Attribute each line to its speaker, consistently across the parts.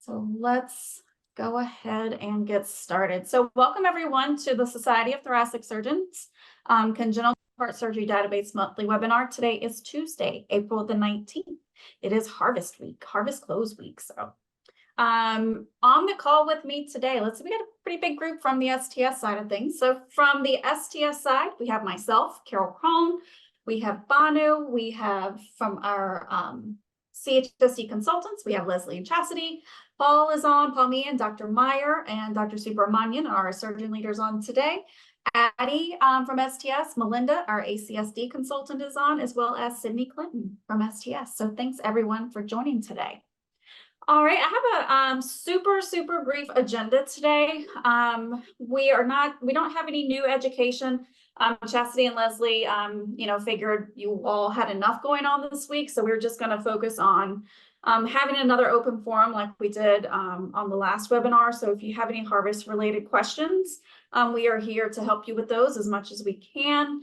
Speaker 1: So let's go ahead and get started. So welcome everyone to the Society of Thoracic Surgeons Congenital Heart Surgery Database monthly webinar. Today is Tuesday, April the 19th. It is Harvest Week, Harvest Close Week. So on the call with me today, we got a pretty big group from the STS side of things. So from the STS side, we have myself, Carol Crone, we have Banu, we have from our CHSD consultants, we have Leslie and Chastity. Paul is on, Paul Meehan, Dr. Meyer, and Dr. Subramanian, our surgeon leaders on today. Addie from STS, Melinda, our ACSD consultant, is on, as well as Sydney Clinton from STS. So thanks everyone for joining today. All right, I have a super brief agenda today. We don't have any new education. Chastity and Leslie, figured you all had enough going on this week, so we're just going to focus on having another open forum like we did on the last webinar. So if you have any harvest-related questions, we are here to help you with those as much as we can.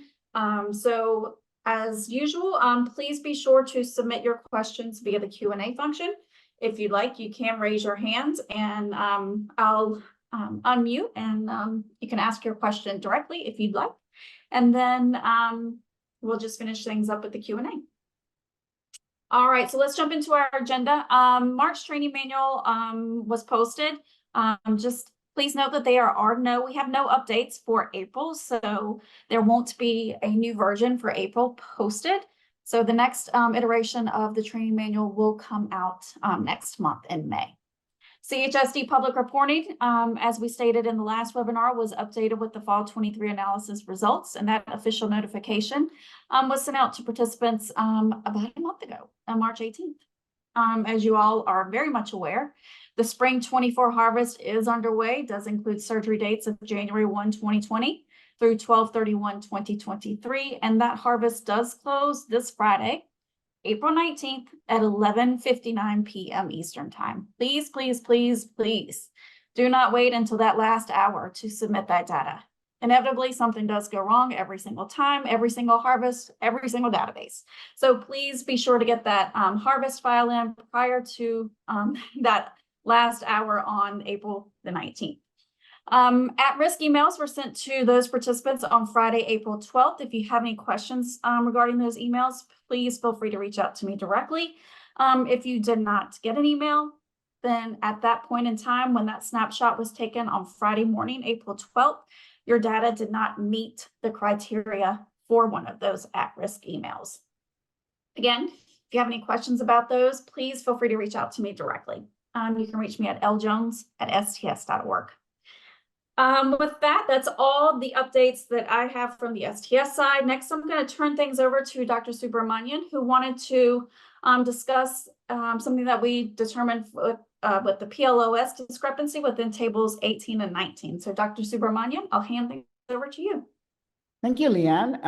Speaker 1: So as usual, please be sure to submit your questions via the Q&A function. If you'd like, you can raise your hands and I'll unmute and you can ask your question directly if you'd like. And then we'll just finish things up with the Q&A. All right, so let's jump into our agenda. March training manual was posted. Just please note that we have no updates for April, so there won't be a new version for April posted. So the next iteration of the training manual will come out next month in May. CHSD public reporting, as we stated in the last webinar, was updated with the fall 23 analysis results, and that official notification was sent out to participants about a month ago, on March 18th. As you all are very much aware, the spring 24 harvest is underway, does include surgery dates of January 1, 2020 through 12/31/2023, and that harvest does close this Friday, April 19th at 11:59 p.m. Eastern Time. Please, please, please, please do not wait until that last hour to submit that data. Inevitably, something does go wrong every single time, every single harvest, every single database. So please be sure to get that harvest file in prior to that last hour on April the 19th. At-risk emails were sent to those participants on Friday, April 12th. If you have any questions regarding those emails, please feel free to reach out to me directly. If you did not get an email, then at that point in time, when that snapshot was taken on Friday morning, April 12th, your data did not meet the criteria for one of those at-risk emails. Again, if you have any questions about those, please feel free to reach out to me directly. You can reach me at ljones@sts.org. With that, that's all the updates that I have from the STS side. Next, I'm going to turn things over to Dr. Subramanian, who wanted to discuss something that we determined with the PLOS discrepancy within tables 18 and 19. So Dr. Subramanian, I'll hand things over to you.
Speaker 2: Thank you, Leanne.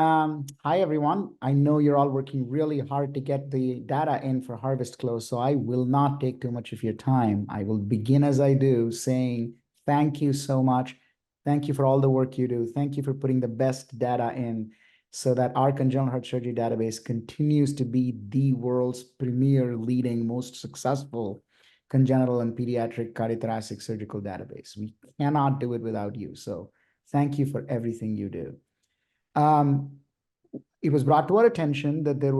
Speaker 2: Hi, everyone. I know you're all working really hard to get the data in for harvest close, so I will not take too much of your time. I will begin as I do saying thank you so much. Thank you for all the work you do. Thank you for putting the best data in so that our congenital heart surgery database continues to be the world's premier, leading, most successful congenital and pediatric cardiothoracic surgical database. We cannot do it without you. So thank you for everything you do. It was brought to our attention that there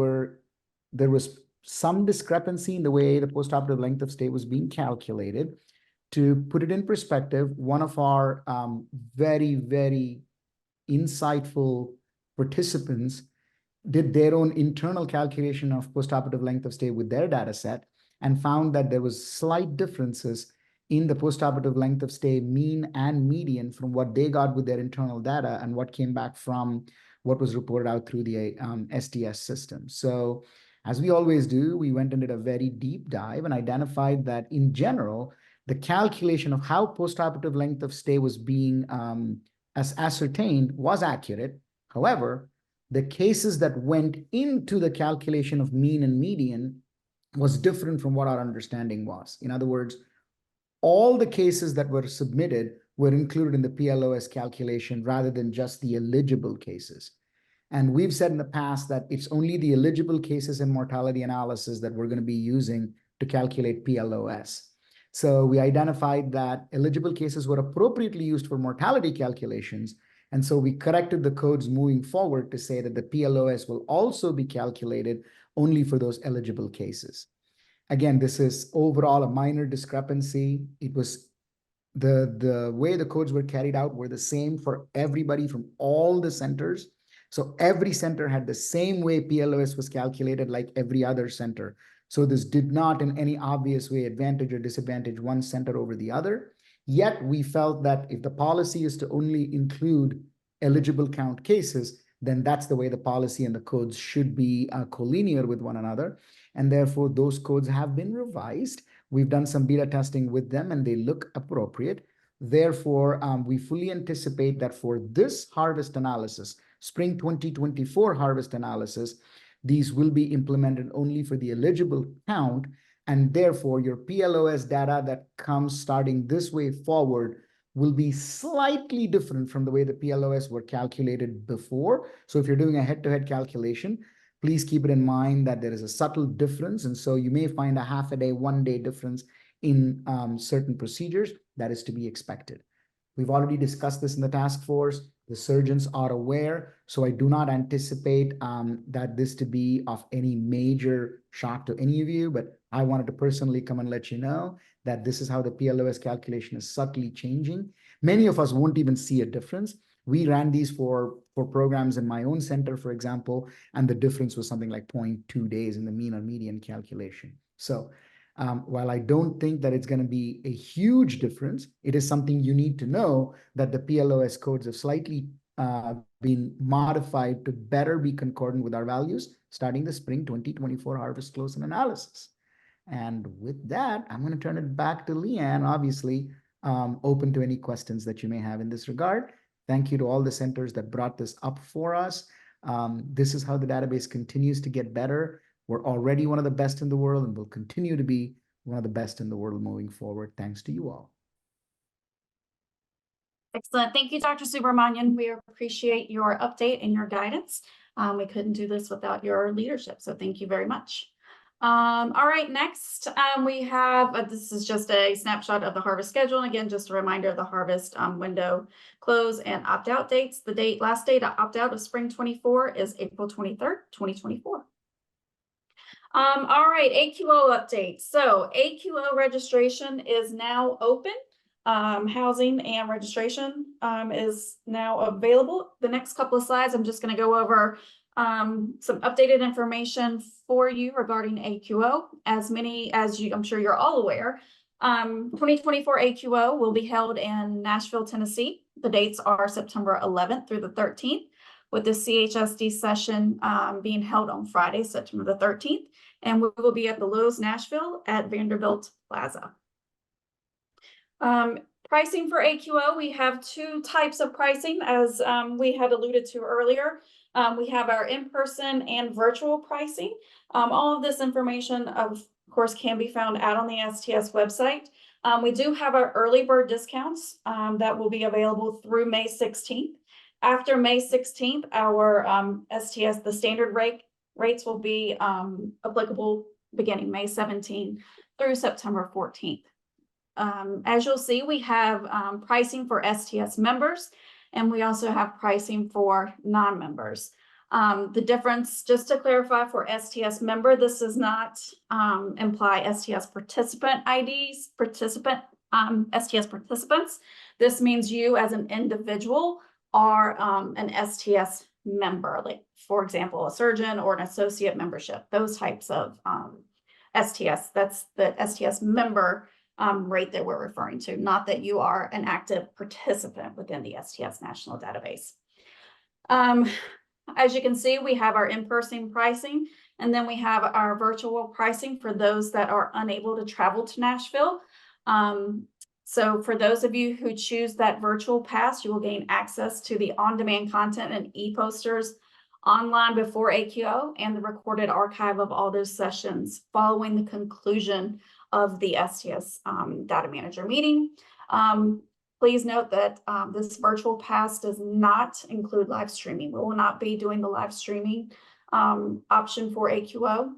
Speaker 2: was some discrepancy in the way the postoperative length of stay was being calculated. To put it in perspective, one of our very insightful participants did their own internal calculation of postoperative length of stay with their data set and found that there was slight differences in the postoperative length of stay mean and median from what they got with their internal data and what came back from what was reported out through the STS system. So as we always do, we went and did a very deep dive and identified that in general, the calculation of how postoperative length of stay was being ascertained was accurate. However, the cases that went into the calculation of mean and median was different from what our understanding was. In other words, all the cases that were submitted were included in the PLOS calculation rather than just the eligible cases. And we've said in the past that it's only the eligible cases in mortality analysis that we're going to be using to calculate PLOS. So we identified that eligible cases were appropriately used for mortality calculations. And so we corrected the codes moving forward to say that the PLOS will also be calculated only for those eligible cases. Again, this is overall a minor discrepancy. It was the way the codes were carried out were the same for everybody from all the centers. So every center had the same way PLOS was calculated like every other center. So this did not in any obvious way advantage or disadvantage one center over the other. Yet we felt that if the policy is to only include eligible count cases, then that's the way the policy and the codes should be collinear with one another. And therefore, those codes have been revised. We've done some beta testing with them and they look appropriate. Therefore, we fully anticipate that for this harvest analysis, spring 2024 harvest analysis, these will be implemented only for the eligible count. And therefore, your PLOS data that comes starting this way forward will be slightly different from the way the PLOS were calculated before. So if you're doing a head-to-head calculation, please keep it in mind that there is a subtle difference. And so you may find a half a day, 1 day difference in certain procedures. That is to be expected. We've already discussed this in the task force. The surgeons are aware. So I do not anticipate that this to be of any major shock to any of you, but I wanted to personally come and let you know that this is how the PLOS calculation is subtly changing. Many of us won't even see a difference. We ran these for programs in my own center, for example, and the difference was something like 0.2 days in the mean or median calculation. So while I don't think that it's going to be a huge difference, it is something you need to know that the PLOS codes have slightly been modified to better be concordant with our values starting the spring 2024 harvest close and analysis. And with that, I'm going to turn it back to Leanne, obviously open to any questions that you may have in this regard. Thank you to all the centers that brought this up for us. This is how the database continues to get better. We're already one of the best in the world and will continue to be one of the best in the world moving forward. Thanks to you all.
Speaker 1: Excellent. Thank you, Dr. Subramanian. We appreciate your update and your guidance. We couldn't do this without your leadership, so thank you very much. All right, next we have, this is just a snapshot of the harvest schedule. And again, just a reminder of the harvest window close and opt-out dates. The last day to opt out of spring 24 is April 23rd, 2024. All right, AQO update. So AQO registration is now open. Housing and registration is now available. The next couple of slides, I'm just going to go over some updated information for you regarding AQO. As many as you, I'm sure you're all aware, 2024 AQO will be held in Nashville, Tennessee. The dates are September 11th through the 13th, with the CHSD session being held on Friday, September the 13th. And we will be at the Lowe's Nashville at Vanderbilt Plaza. Pricing for AQO, we have two types of pricing, as we had alluded to earlier. We have our in-person and virtual pricing. All of this information, of course, can be found out on the STS website. We do have our early bird discounts that will be available through May 16th. After May 16th, our STS, the standard rates will be applicable beginning May 17th through September 14th. As you'll see, we have pricing for STS members, and we also have pricing for non-members. The difference, just to clarify, for STS member, this does not imply STS participant IDs, STS participants. This means you as an individual are an STS member, like, for example, a surgeon or an associate membership, those types of STS. That's the STS member rate that we're referring to, not that you are an active participant within the STS national database. As you can see, we have our in-person pricing, and then we have our virtual pricing for those that are unable to travel to Nashville. So for those of you who choose that virtual pass, you will gain access to the on-demand content and e-posters online before AQO and the recorded archive of all those sessions following the conclusion of the STS data manager meeting. Please note that this virtual pass does not include live streaming. We will not be doing the live streaming option for AQO.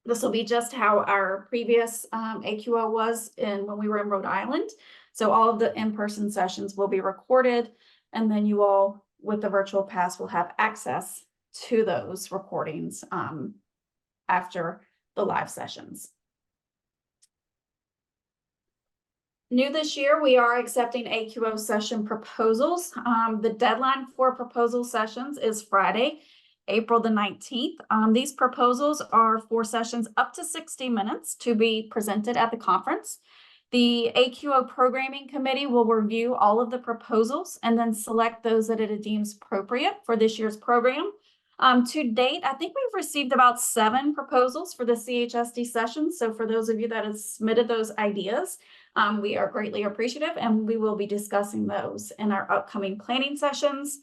Speaker 1: This will be just how our previous AQO was when we were in Rhode Island. So all of the in-person sessions will be recorded, and then you all with the virtual pass will have access to those recordings after the live sessions. New this year, we are accepting AQO session proposals. The deadline for proposal sessions is Friday, April the 19th. These proposals are for sessions up to 60 minutes to be presented at the conference. The AQO programming committee will review all of the proposals and then select those that it deems appropriate for this year's program. To date, I think we've received about 7 proposals for the CHSD session. So for those of you that have submitted those ideas, we are greatly appreciative, and we will be discussing those in our upcoming planning sessions.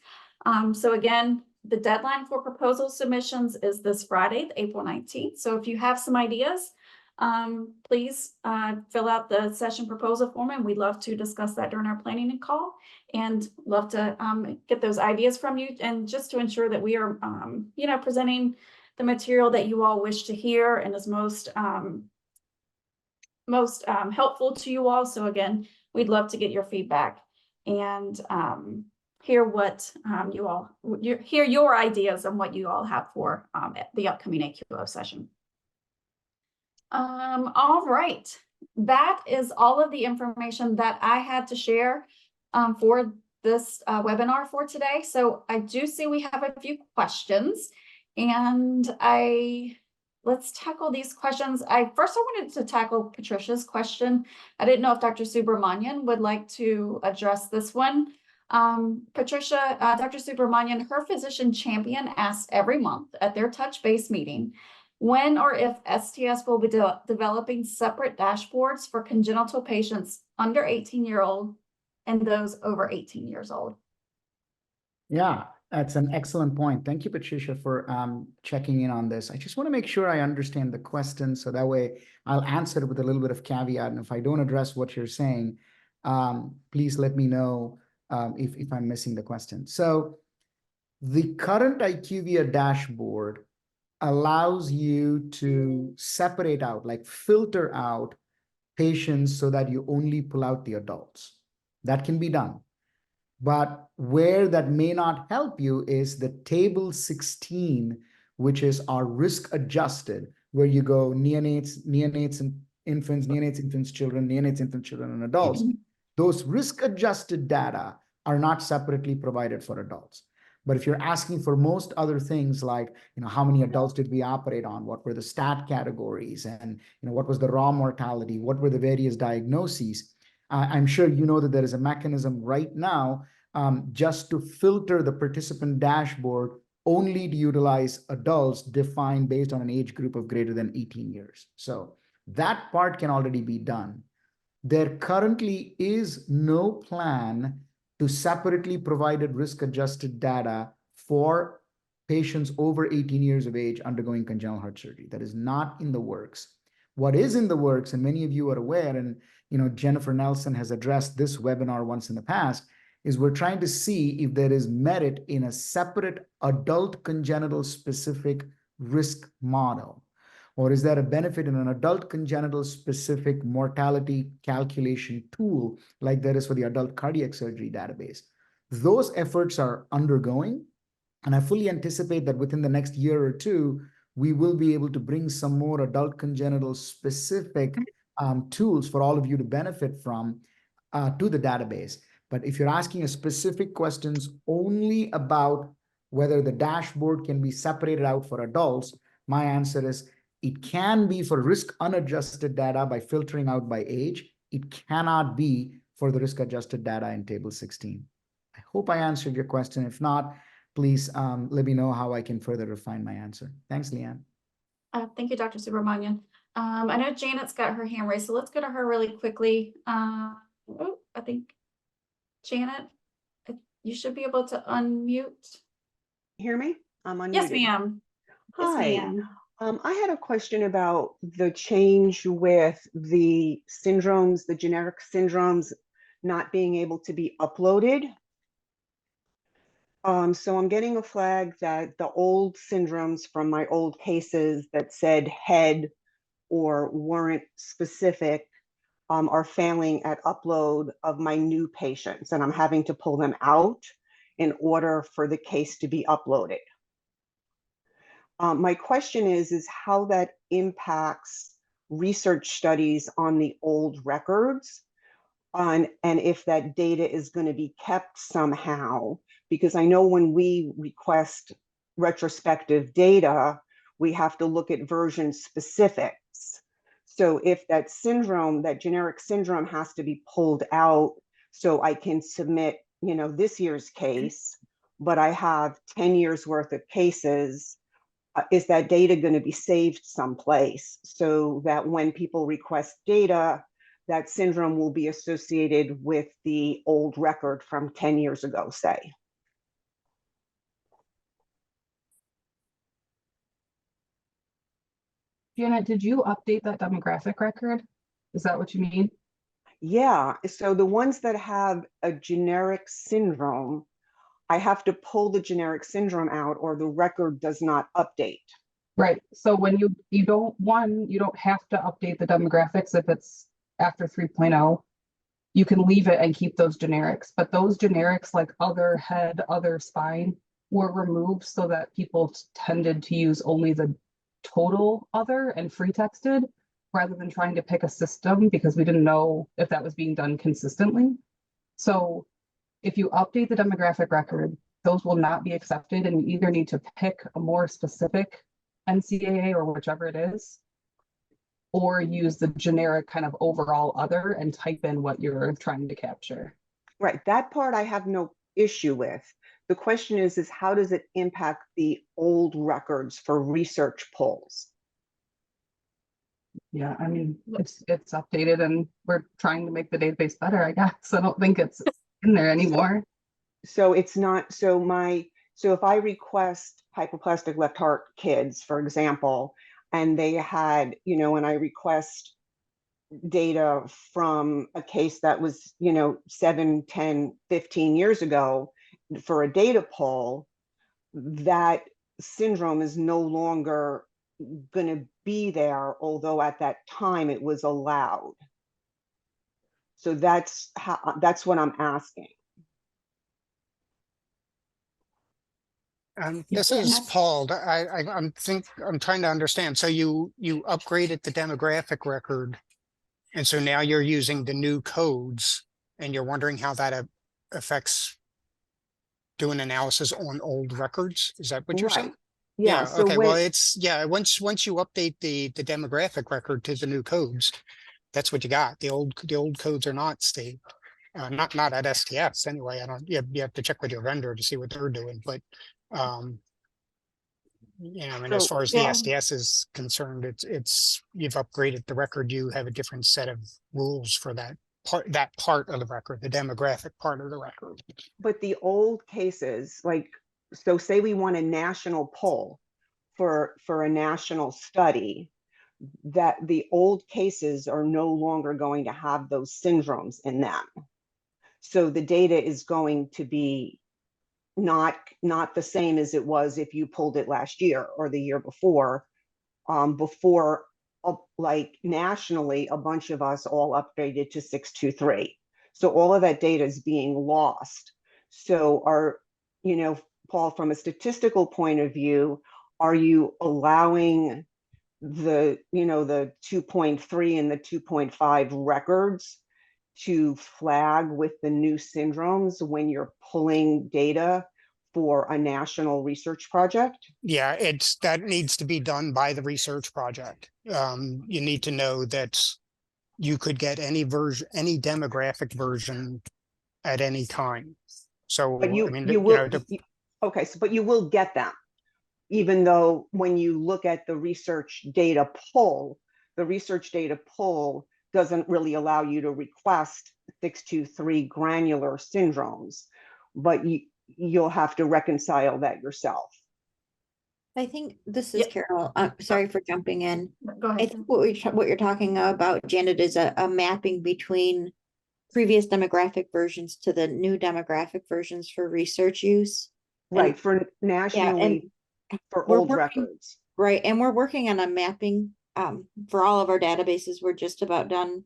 Speaker 1: So again, the deadline for proposal submissions is this Friday, April 19th. So if you have some ideas, please fill out the session proposal form, and we'd love to discuss that during our planning call, and love to get those ideas from you, and just to ensure that we are presenting the material that you all wish to hear and is most helpful to you all. So again, we'd love to get your feedback and hear what hear your ideas on what you all have for the upcoming AQO session. All right, that is all of the information that I had to share for this webinar for today. So I do see we have a few questions, and let's tackle these questions. First I wanted to tackle Patricia's question. I didn't know if Dr. Subramanian would like to address this one. Patricia, Dr. Subramanian, her physician champion asks every month at their touch base meeting when or if STS will be developing separate dashboards for congenital patients under 18-year-old and those over 18 years old.
Speaker 2: Yeah, that's an excellent point. Thank you, Patricia, for checking in on this. I just want to make sure I understand the question, so that way I'll answer it with a little bit of caveat. And if I don't address what you're saying, please let me know if I'm missing the question. So the current IQVIA dashboard allows you to separate out, like filter out patients so that you only pull out the adults. That can be done. But where that may not help you is the table 16, which is our risk adjusted, where you go neonates and infants, neonates, infants, children, neonates, infants, children, and adults. Those risk adjusted data are not separately provided for adults. But if you're asking for most other things like, how many adults did we operate on? What were the stat categories? And, what was the raw mortality? What were the various diagnoses? I'm sure you know that there is a mechanism right now just to filter the participant dashboard only to utilize adults defined based on an age group of greater than 18 years. So that part can already be done. There currently is no plan to separately provided risk-adjusted data for patients over 18 years of age undergoing congenital heart surgery. That is not in the works. What is in the works, and many of you are aware, and Jennifer Nelson has addressed this webinar once in the past, is we're trying to see if there is merit in a separate adult congenital specific risk model. Or is there a benefit in an adult congenital specific mortality calculation tool like there is for the adult cardiac surgery database? Those efforts are undergoing, and I fully anticipate that within the next year or two, we will be able to bring some more adult congenital specific tools for all of you to benefit from to the database. But if you're asking a specific questions only about whether the dashboard can be separated out for adults, my answer is it can be for risk unadjusted data by filtering out by age. It cannot be for the risk adjusted data in table 16. I hope I answered your question. If not, please let me know how I can further refine my answer. Thanks, Leanne.
Speaker 1: Thank you, Dr. Subramanian. I know Janet's got her hand raised, so let's go to her really quickly. I think Janet, you should be able to unmute.
Speaker 3: Hear me? I'm unmuted.
Speaker 1: Yes, ma'am.
Speaker 3: Hi.
Speaker 1: Yes, ma'am.
Speaker 3: I had a question about the change with the syndromes, the generic syndromes not being able to be uploaded. So I'm getting a flag that the old syndromes from my old cases that said head or weren't specific are failing at upload of my new patients, and I'm having to pull them out in order for the case to be uploaded. My question is how that impacts research studies on the old records, and if that data is going to be kept somehow, because I know when we request retrospective data, we have to look at version specifics. So if that syndrome, that generic syndrome has to be pulled out so I can submit, this year's case, but I have 10 years worth of cases, is that data going to be saved someplace so that when people request data, that syndrome will be associated with the old record from 10 years ago, say?
Speaker 4: Janet, did you update that demographic record? Is that what you mean?
Speaker 3: Yeah, so the ones that have a generic syndrome, I have to pull the generic syndrome out or the record does not update.
Speaker 4: Right. So when you don't have to update the demographics if it's after 3.0. You can leave it and keep those generics, but those generics like other head, other spine were removed so that people tended to use only the total other and free texted rather than trying to pick a system because we didn't know if that was being done consistently. So if you update the demographic record, those will not be accepted, and you either need to pick a more specific NCAA or whichever it is, or use the generic kind of overall other and type in what you're trying to capture.
Speaker 3: Right, that part I have no issue with. The question is how does it impact the old records for research polls?
Speaker 4: Yeah, I mean, it's updated and we're trying to make the database better, I guess. I don't think it's in there anymore.
Speaker 3: So it's not, so if I request hypoplastic left heart kids, for example, and they had, and I request data from a case that was, 7, 10, 15 years ago for a data poll, that syndrome is no longer going to be there, although at that time it was allowed. So that's what I'm asking.
Speaker 5: This is Paul. I'm trying to understand. So you upgraded the demographic record, and so now you're using the new codes, and you're wondering how that affects doing analysis on old records. Is that what you're saying?
Speaker 3: Yeah. So
Speaker 5: okay. Well, once you update the demographic record to the new codes, that's what you got. The old codes are not stayed. Not at STS anyway. I don't. You have to check with your vendor to see what they're doing, but. I mean, as far as the SDS is concerned, it's you've upgraded the record. You have a different set of rules for that part of the record, the demographic part of the record.
Speaker 3: But the old cases, so say we want a national poll for a national study, that the old cases are no longer going to have those syndromes in them. So the data is going to be not the same as it was if you pulled it last year or the year before, like nationally, a bunch of us all upgraded to 623. So all of that data is being lost. So Paul, from a statistical point of view, are you allowing the 2.3 and the 2.5 records to flag with the new syndromes when you're pulling data for a national research project?
Speaker 5: Yeah, that needs to be done by the research project. You need to know that you could get any demographic version at any time. So,
Speaker 3: but you will get them, even though when you look at the research data poll, doesn't really allow you to request 623 granular syndromes, but you'll have to reconcile that yourself.
Speaker 6: I think this is Carol. Sorry for jumping in.
Speaker 1: Go ahead.
Speaker 6: I think what you're talking about, Janet, is a mapping between previous demographic versions to the new demographic versions for research use.
Speaker 3: Right, for
Speaker 6: Yeah,
Speaker 3: nationally,
Speaker 6: and
Speaker 3: for
Speaker 6: we're
Speaker 3: old
Speaker 6: working-
Speaker 3: records.
Speaker 6: right, and we're working on a mapping, for all of our databases. We're just about done,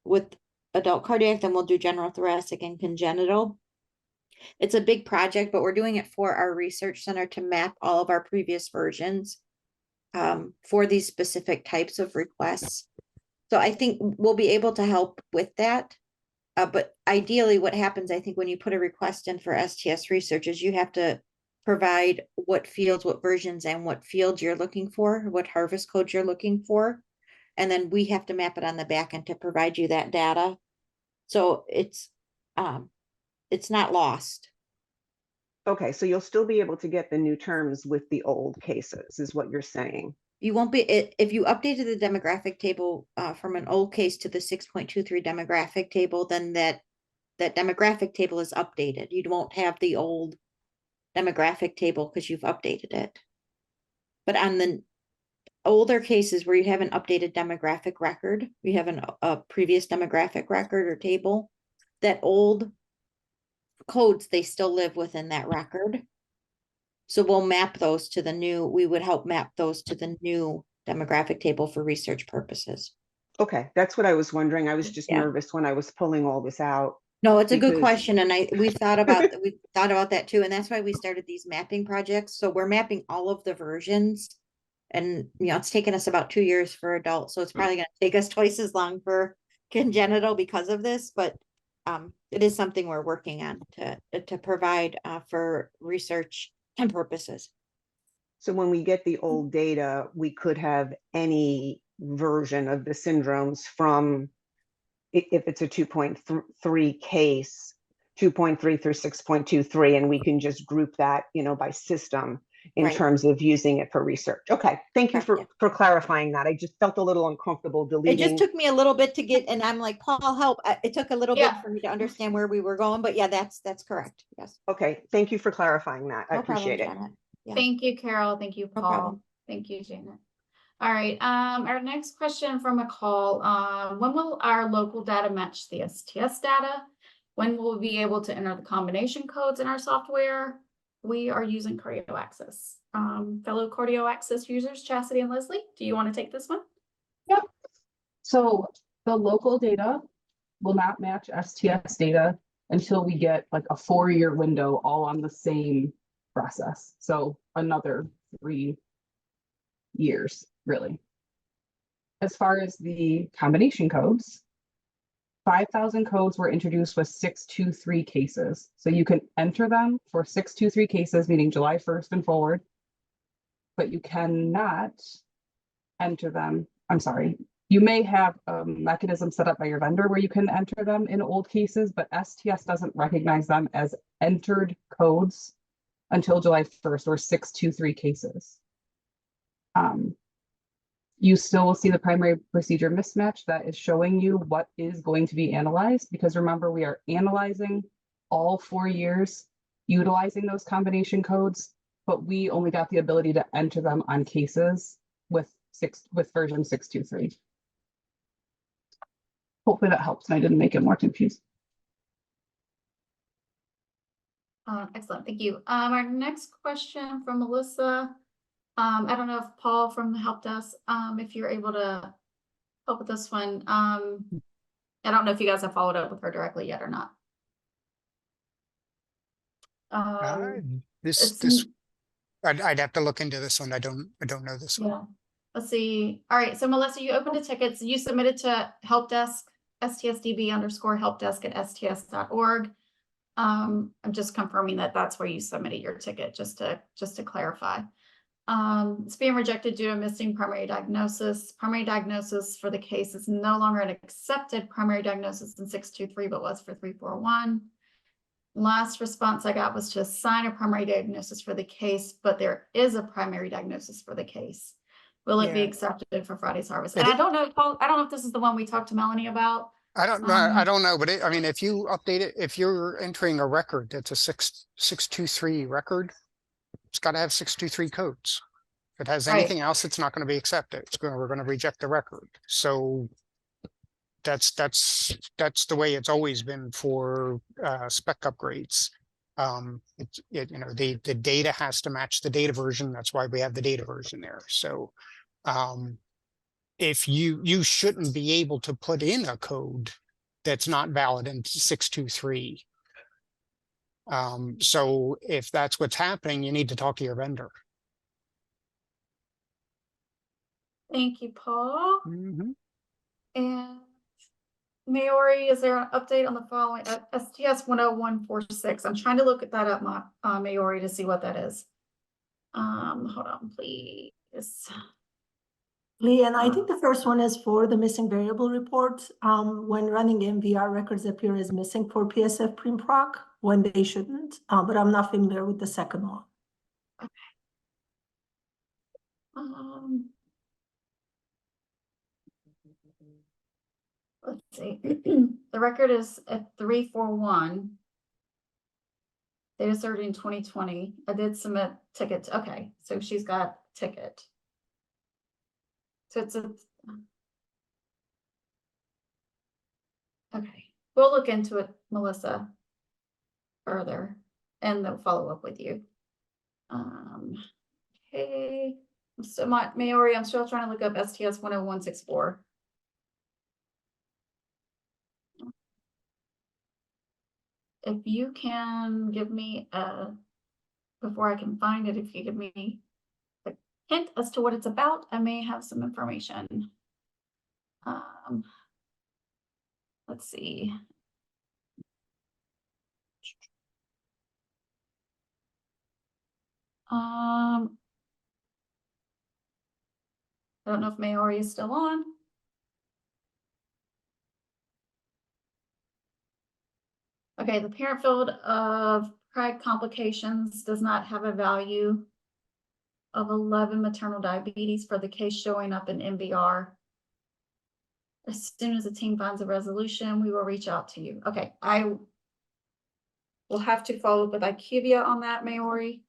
Speaker 6: with adult cardiac, then we'll do general thoracic and congenital. It's a big project, but we're doing it for our research center to map all of our previous versions, for these specific types of requests. So I think we'll be able to help with that. But ideally, what happens, I think, when you put a request in for STS research is you have to provide what fields, what versions, and what fields you're looking for, what harvest codes you're looking for. And then we have to map it on the back end to provide you that data. So it's not lost.
Speaker 3: Okay, so you'll still be able to get the new terms with the old cases, is what you're saying.
Speaker 6: You won't be, if you updated the demographic table from an old case to the 6.23 demographic table, then that demographic table is updated. You won't have the old demographic table because you've updated it. But on the older cases where you have an updated demographic record, you have a previous demographic record or table, that old codes, they still live within that record. So we'll map those to the new, we would help map those to the new demographic table for research purposes.
Speaker 3: Okay, that's what I was wondering. I was just
Speaker 6: Yeah.
Speaker 3: nervous when I was pulling all this out.
Speaker 6: No, it's a good
Speaker 3: Because-
Speaker 6: question, and we thought about that too, and that's why we started these mapping projects. So we're mapping all of the versions, and it's taken us about 2 years for adults, so it's probably going to take us twice as long for congenital because of this. But it is something we're working on to provide for research and purposes.
Speaker 3: So when we get the old data, we could have any version of the syndromes from, if it's a 2.3 case, 2.3 through 6.23, and we can just group that, by system in
Speaker 6: Right.
Speaker 3: terms of using it for research. Okay, thank you
Speaker 6: Correct,
Speaker 3: for clarifying that. I just felt a little uncomfortable
Speaker 6: It
Speaker 3: deleting.
Speaker 6: just took me a little bit to get, and I'm like, Paul, help. It took a little bit
Speaker 1: Yeah.
Speaker 6: for me to understand where we were going, but yeah, that's correct. Yes.
Speaker 3: Okay, thank you for clarifying that. I
Speaker 6: No problem,
Speaker 3: appreciate it.
Speaker 6: Janet. Yeah.
Speaker 1: Thank you, Carol. Thank you,
Speaker 6: No
Speaker 1: Paul.
Speaker 6: problem.
Speaker 1: Thank you, Janet. All right, our next question from a call, when will our local data match the STS data? When will we be able to enter the combination codes in our software? We are using Cardio Access. Fellow Cardio Access users, Chastity and Leslie, do you want to take this one?
Speaker 4: Yep. So the local data will not match STS data until we get like a 4-year window all on the same process. So another 3 years, really. As far as the combination codes, 5,000 codes were introduced with 623 cases. So you can enter them for 623 cases, meaning July 1st and forward, but you cannot enter them. I'm sorry. You may have a mechanism set up by your vendor where you can enter them in old cases, but STS doesn't recognize them as entered codes until July 1st or 623 cases. You still will see the primary procedure mismatch that is showing you what is going to be analyzed, because remember, we are analyzing all 4 years, utilizing those combination codes, but we only got the ability to enter them on cases with version 623. Hopefully that helps and I didn't make it more confused.
Speaker 1: Excellent, thank you. Our next question from Melissa. I don't know if Paul from the help desk, if you're able to help with this one. I don't know if you guys have followed up with her directly yet or not.
Speaker 5: I'd have to look into this one. I don't know this one.
Speaker 1: Yeah, let's see. All right, so Melissa, you opened a ticket. So you submitted to help desk, stsdb_helpdesk@sts.org. I'm just confirming that that's where you submitted your ticket, just to clarify. It's being rejected due to missing primary diagnosis. Primary diagnosis for the case is no longer an accepted primary diagnosis in 623, but was for 341. Last response I got was to assign a primary diagnosis for the case, but there is a primary diagnosis for the case. Will it be
Speaker 5: Yeah.
Speaker 1: accepted for Friday's harvest? And I don't know, Paul, I don't know if this is the one we talked to Melanie about.
Speaker 5: I don't know, but I mean, if you update it, if you're entering a record that's a 623 record, it's got to have 623 codes. If it has anything else, it's not going to be accepted. We're going to reject the record. So that's the way it's always been for spec upgrades. You know, the data has to match the data version. That's why we have the data version there. So if you shouldn't be able to put in a code that's not valid in 623. So if that's what's happening, you need to talk to your vendor.
Speaker 1: Thank you, Paul.
Speaker 5: Mhm.
Speaker 1: And Maori, is there an update on the following STS 10146? I'm trying to look at that up, Maori, to see what that is. Hold on, please.
Speaker 7: Lee, and I think the first one is for the missing variable report. When running MVR, records appear as missing for PSF print proc when they shouldn't, but I'm not familiar with the second one.
Speaker 1: Let's see. The record is at 341. Data surgery in 2020. I did submit tickets. Okay, so she's got ticket. So it's a okay. We'll look into it, Melissa, further, and they'll follow up with you. Okay. So Maori, I'm still trying to look up STS 10164. If you can give me before I can find it, if you give me a hint as to what it's about, I may have some information. Let's see. I don't know if Maori is still on. Okay, the parent field of pride complications does not have a value of 11 maternal diabetes for the case showing up in MVR. As soon as the team finds a resolution, we will reach out to you. Okay, I will have to follow up with IQVIA on that, Maori.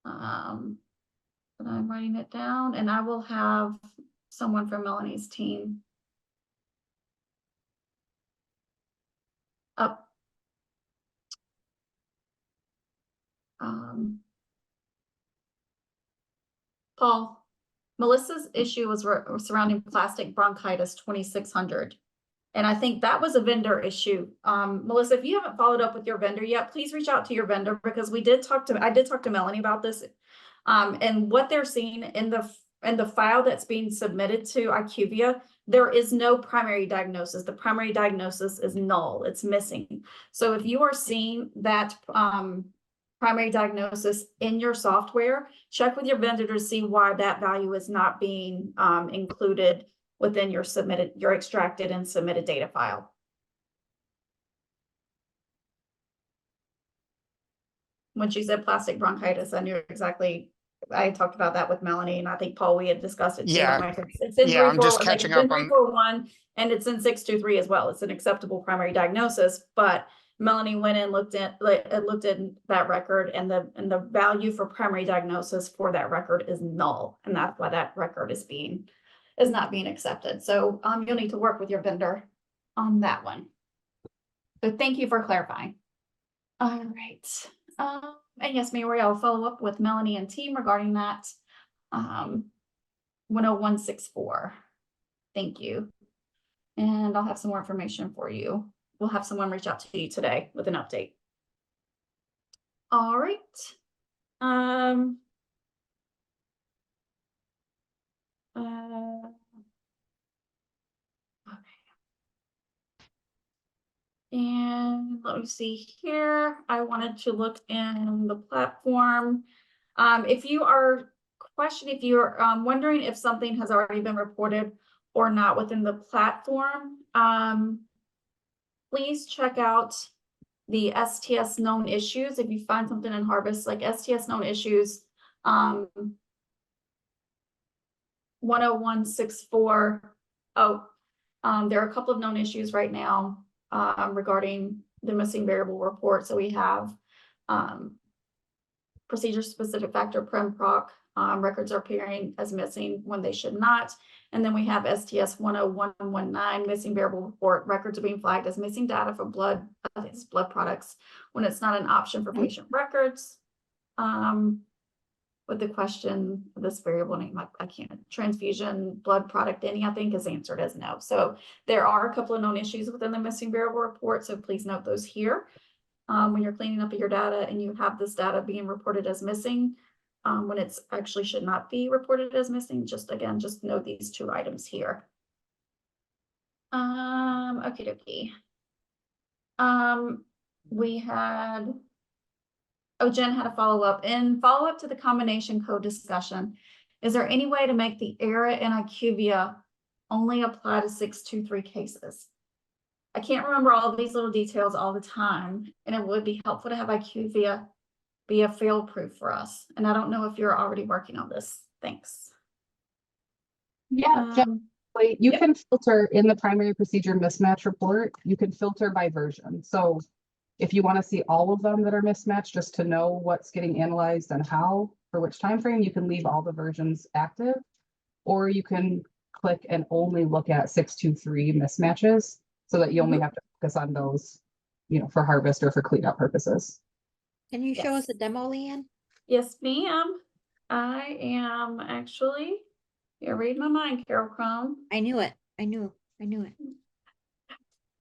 Speaker 1: But I'm writing it down, and I will have someone from Melanie's team up. Paul, Melissa's issue was surrounding plastic bronchitis 2600. And I think that was a vendor issue. Melissa, if you haven't followed up with your vendor yet, please reach out to your vendor, because I did talk to Melanie about this. And what they're seeing in the file that's being submitted to IQVIA, there is no primary diagnosis. The primary diagnosis is null, it's missing. So if you are seeing that primary diagnosis in your software, check with your vendor to see why that value is not being included within your extracted and submitted data file. When she said plastic bronchitis, I knew exactly. I talked about that with Melanie, and I think Paul, we had discussed it too.
Speaker 5: Yeah.
Speaker 1: It's in
Speaker 5: Yeah, I'm just
Speaker 1: 341,
Speaker 5: catching
Speaker 1: it's in
Speaker 5: up on-
Speaker 1: 341, and it's in 623 as well. It's an acceptable primary diagnosis, but Melanie went and looked at that record, and the value for primary diagnosis for that record is null, and that's why that record is not being accepted. So you'll need to work with your vendor on that one. So thank you for clarifying. All right. And yes, Maori, I'll follow up with Melanie and team regarding that. 10164. Thank you. And I'll have some more information for you. We'll have someone reach out to you today with an update. All right. And let me see here. I wanted to look in the platform. If you are wondering if something has already been reported or not within the platform, please check out the STS known issues. If you find something in Harvest, like STS known issues, 10164. There are a couple of known issues right now regarding the missing variable report. So we have procedure specific factor prem proc records are appearing as missing when they should not. And then we have STS 10119, missing variable report. Records are being flagged as missing data for blood products when it's not an option for patient records. With the question, this variable name, I can't, transfusion, blood product, any, I think is answered as no. So there are a couple of known issues within the missing variable report. So please note those here. When you're cleaning up your data and you have this data being reported as missing, when it's actually should not be reported as missing, just note these 2 items here. Okay. We had, Jen had a follow-up. In follow-up to the combination code discussion, is there any way to make the error in IQVIA only apply to 623 cases? I can't remember all of these little details all the time, and it would be helpful to have IQVIA be a fail-proof for us. And I don't know if you're already working on this. Thanks.
Speaker 4: Yeah, you can filter in the primary procedure mismatch report. You can filter by version. So if you want to see all of them that are mismatched, just to know what's getting analyzed and how for which time frame, you can leave all the versions active, or you can click and only look at 623 mismatches, so that you only have to focus on those, for harvest or for cleanup purposes.
Speaker 6: Can you show us a demo, Leanne?
Speaker 1: Yes, ma'am. I am actually, read my mind, Carol Crone.
Speaker 6: I knew it. I knew it.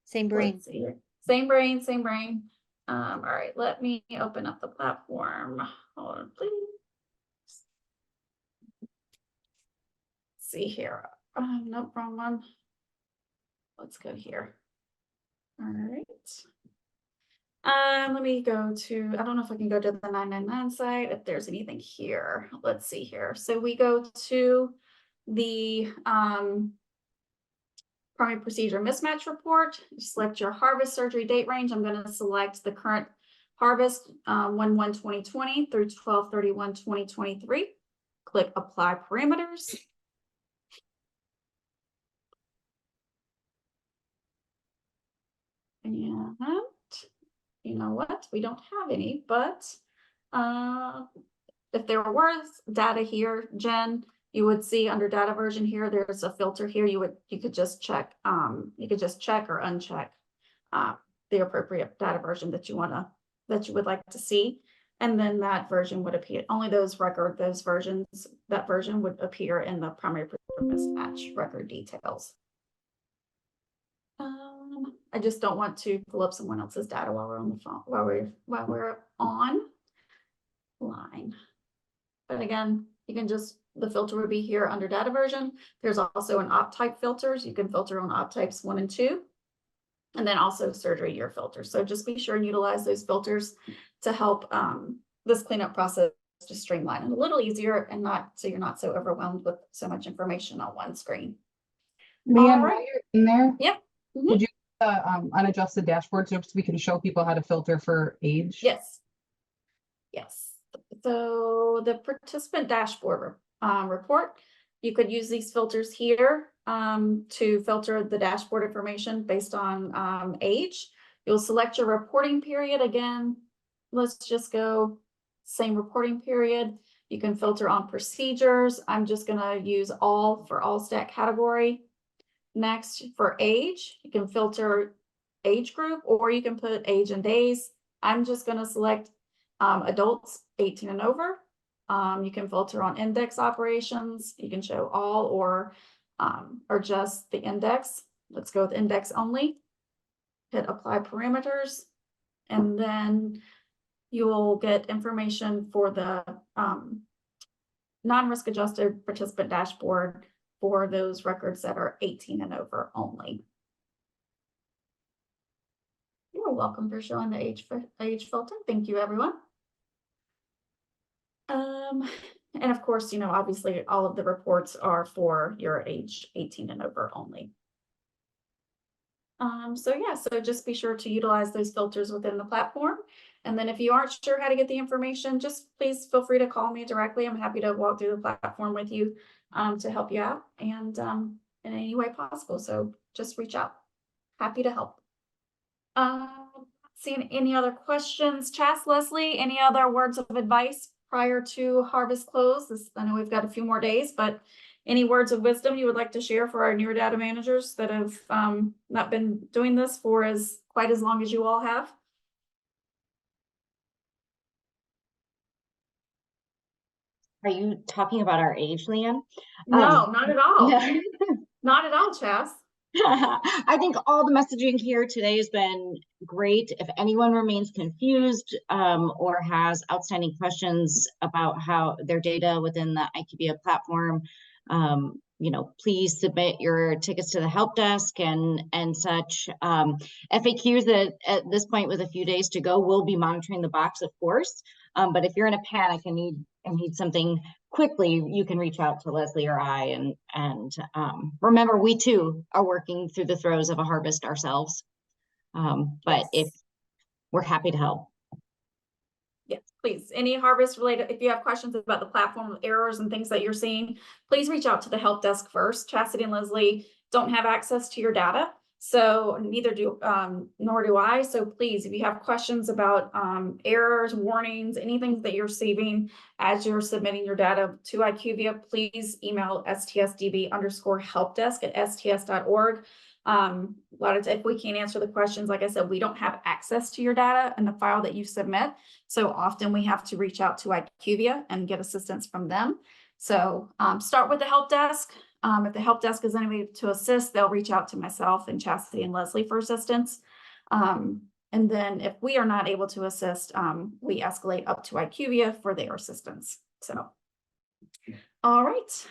Speaker 6: Same brain.
Speaker 1: Let's see here. Same brain. All right, let me open up the platform. Hold on, please. Let's see here. Nope, wrong one. Let's go here. All right. Let me go to, I don't know if I can go to the 999 site, if there's anything here. Let's see here. So we go to the primary procedure mismatch report. You select your harvest surgery date range. I'm going to select the current harvest 1/1/2020 through 12/31/2023. Click apply parameters. And you know what? We don't have any, but if there was data here, Jen, you would see under data version here, there's a filter here. You could just check, or uncheck the appropriate data version that you would like to see. And then that version would appear, only that version would appear in the primary mismatch record details. I just don't want to pull up someone else's data while we're on the phone, while we're on line. But again, you can just, the filter would be here under data version. There's also an op type filters. You can filter on op types 1 and 2, and then also surgery year filters. So just be sure and utilize those filters to help this cleanup process to streamline it a little easier, and you're not so overwhelmed with so much information on one screen.
Speaker 4: Leanne, while you're in there,
Speaker 1: Yep.
Speaker 4: Did you unadjusted dashboard so we can show people how to filter for age?
Speaker 1: Yes. So the participant dashboard report, you could use these filters here to filter the dashboard information based on age. You'll select your reporting period. Again, let's just go same reporting period. You can filter on procedures. I'm just going to use all for all stat category. Next, for age, you can filter age group, or you can put age and days. I'm just going to select adults 18 and over. You can filter on index operations. You can show all or just the index. Let's go with index only. Hit apply parameters, and then you will get information for the non-risk adjusted participant dashboard for those records that are 18 and over only. You're welcome for showing the age filter. Thank you, everyone. And of course, obviously all of the reports are for your age 18 and over only. So just be sure to utilize those filters within the platform. And then if you aren't sure how to get the information, just please feel free to call me directly. I'm happy to walk through the platform with you to help you out and in any way possible. So just reach out. Happy to help. Seeing any other questions? Chas, Leslie, any other words of advice prior to harvest close? I know we've got a few more days, but Any words of wisdom you would like to share for our newer data managers that have not been doing this for quite as long as you all have?
Speaker 8: Are you talking about our age, Leanne?
Speaker 1: No, not at all.
Speaker 8: Yeah.
Speaker 1: Not at all, Chas.
Speaker 8: I think all the messaging here today has been great. If anyone remains confused or has outstanding questions about how their data within the IQVIA platform, please submit your tickets to the help desk and such. FAQs that at this point with a few days to go, we'll be monitoring the box, of course. But if you're in a panic and need something quickly, you can reach out to Leslie or I. And remember, we too are working through the throes of a harvest ourselves. But if we're happy to help.
Speaker 1: Yes, please. Any harvest related, if you have questions about the platform errors and things that you're seeing, please reach out to the help desk first. Chastity and Leslie don't have access to your data, so neither do nor do I. So please, if you have questions about errors, warnings, anything that you're receiving as you're submitting your data to IQVIA, please email stsdb_helpdesk@sts.org. A lot of if we can't answer the questions, like I said, we don't have access to your data and the file that you submit. So often we have to reach out to IQVIA and get assistance from them. So start with the help desk. If the help desk is anybody to assist, they'll reach out to myself and Chastity and Leslie for assistance. And then if we are not able to assist, we escalate up to IQVIA for their assistance. So, all right.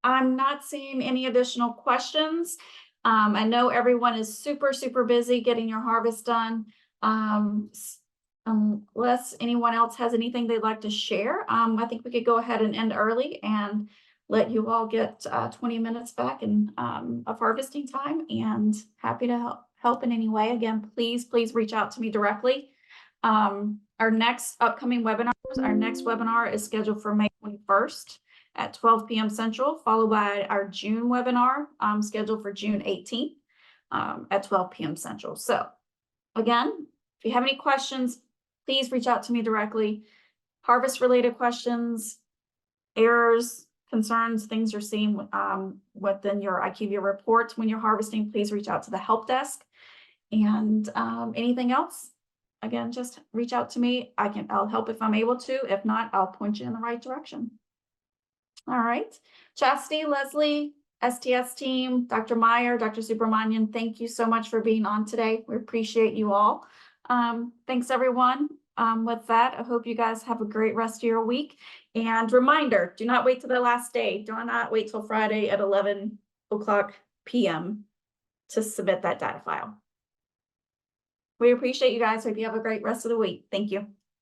Speaker 1: I'm not seeing any additional questions. I know everyone is super, super busy getting your harvest done. Unless anyone else has anything they'd like to share, I think we could go ahead and end early and let you all get 20 minutes back of harvesting time, and happy to help in any way. Again, please reach out to me directly. Our next upcoming webinar is scheduled for May 21st at 12 p.m. Central, followed by our June webinar scheduled for June 18th at 12 p.m. Central. So again, if you have any questions, please reach out to me directly. Harvest related questions, errors, concerns, things you're seeing within your IQVIA reports when you're harvesting, please reach out to the help desk. And anything else, again, just reach out to me. I'll help if I'm able to. If not, I'll point you in the right direction. All right. Chastity, Leslie, STS team, Dr. Meyer, Dr. Subramanian, thank you so much for being on today. We appreciate you all. Thanks, everyone. With that, I hope you guys have a great rest of your week. And reminder, do not wait till the last day. Do not wait till Friday at 11 o'clock p.m. to submit that data file. We appreciate you guys. Hope you have a great rest of the week. Thank you.